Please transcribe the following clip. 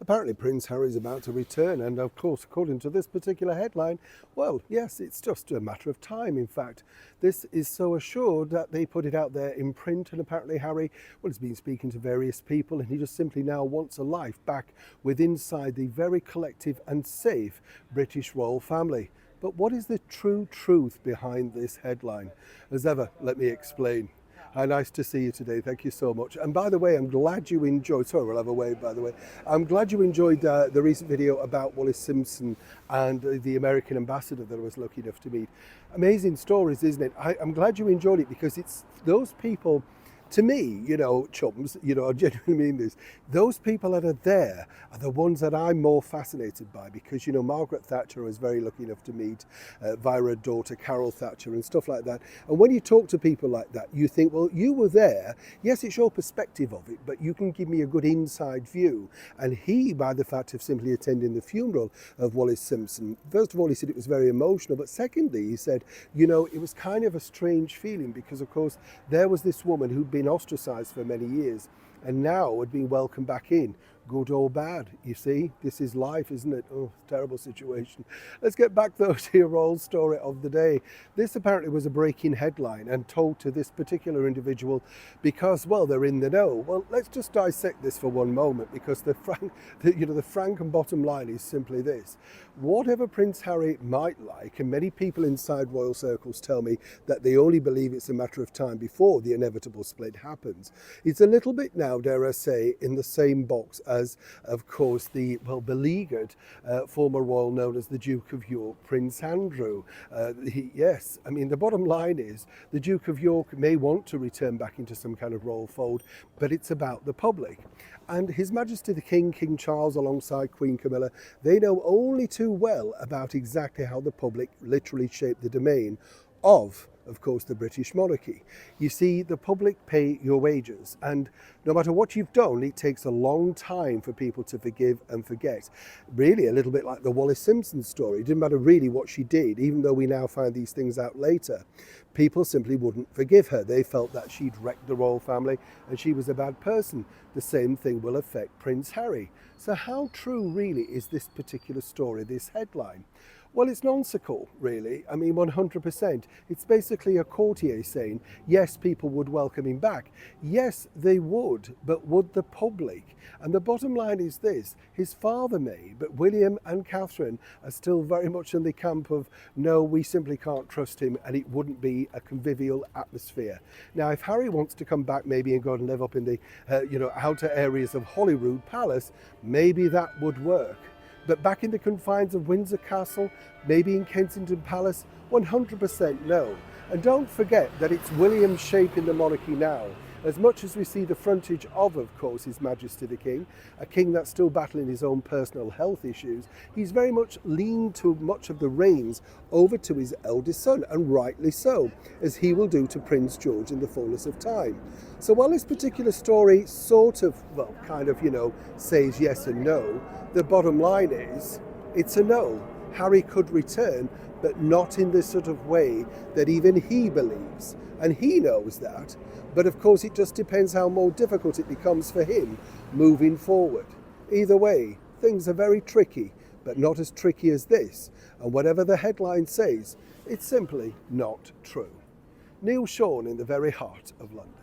apparently Prince Harry's about to return, and of course, according to this particular headline, well, yes, it's just a matter of time. In fact, this is so assured that they put it out there in print, and apparently Harry, well, has been speaking to various people, and he just simply now wants a life back inside the very collective and safe British royal family. But what is the true truth behind this headline? As ever, let me explain. Hi, nice to see you today. Thank you so much. And by the way, I'm glad you enjoyed, sorry, we'll have a wave, by the way. I'm glad you enjoyed the recent video about Wallis Simpson and the American ambassador that I was lucky enough to meet. Amazing stories, isn't it? I'm glad you enjoyed it, because it's those people, to me, chums, I genuinely mean this, those people that are there are the ones that I'm more fascinated by, because, Margaret Thatcher I was very lucky enough to meet via her daughter, Carol Thatcher, and stuff like that. And when you talk to people like that, you think, well, you were there. Yes, it's your perspective of it, but you can give me a good inside view. And he, by the fact of simply attending the funeral of Wallis Simpson, first of all, he said it was very emotional. But secondly, he said, it was kind of a strange feeling, because, of course, there was this woman who'd been ostracized for many years and now had been welcomed back in, good or bad. You see, this is life, isn't it? Oh, terrible situation. Let's get back though to your royal story of the day. This apparently was a breaking headline and told to this particular individual because, well, they're in the know. Well, let's just dissect this for one moment, because the frank and bottom line is simply this. Whatever Prince Harry might like, and many people inside royal circles tell me that they only believe it's a matter of time before the inevitable split happens, it's a little bit now, dare I say, in the same box as, of course, the beleaguered former royal known as the Duke of York, Prince Andrew. Yes, I mean, the bottom line is the Duke of York may want to return back into some kind of royal fold, but it's about the public. And His Majesty the King, King Charles, alongside Queen Camilla, they know only too well about exactly how the public literally shaped the domain of course, the British monarchy. You see, the public pay your wages, and no matter what you've done, it takes a long time for people to forgive and forget. Really, a little bit like the Wallis Simpson story. It didn't matter really what she did, even though we now find these things out later. People simply wouldn't forgive her. They felt that she'd wrecked the royal family and she was a bad person. The same thing will affect Prince Harry. So how true really is this particular story, this headline? Well, it's nonsensical, really. I mean, 100%. It's basically a courtier saying, yes, people would welcome him back. Yes, they would, but would the public? And the bottom line is this, his father may, but William and Catherine are still very much in the camp of, no, we simply can't trust him, and it wouldn't be a convivial atmosphere. Now, if Harry wants to come back maybe and go and live up in the, outer areas of Holyrood Palace, maybe that would work. But back in the confines of Windsor Castle, maybe in Kensington Palace, 100% no. And don't forget that it's William shaping the monarchy now. As much as we see the frontage of course, His Majesty the King, a king that's still battling his own personal health issues, he's very much leaned to much of the reins over to his eldest son, and rightly so, as he will do to Prince George in the fullness of time. So while this particular story sort of, says yes and no, the bottom line is, it's a no. Harry could return, but not in this sort of way that even he believes. And he knows that. But of course, it just depends how more difficult it becomes for him moving forward. Either way, things are very tricky, but not as tricky as this. And whatever the headline says, it's simply not true. Neil Sean in the very heart of London.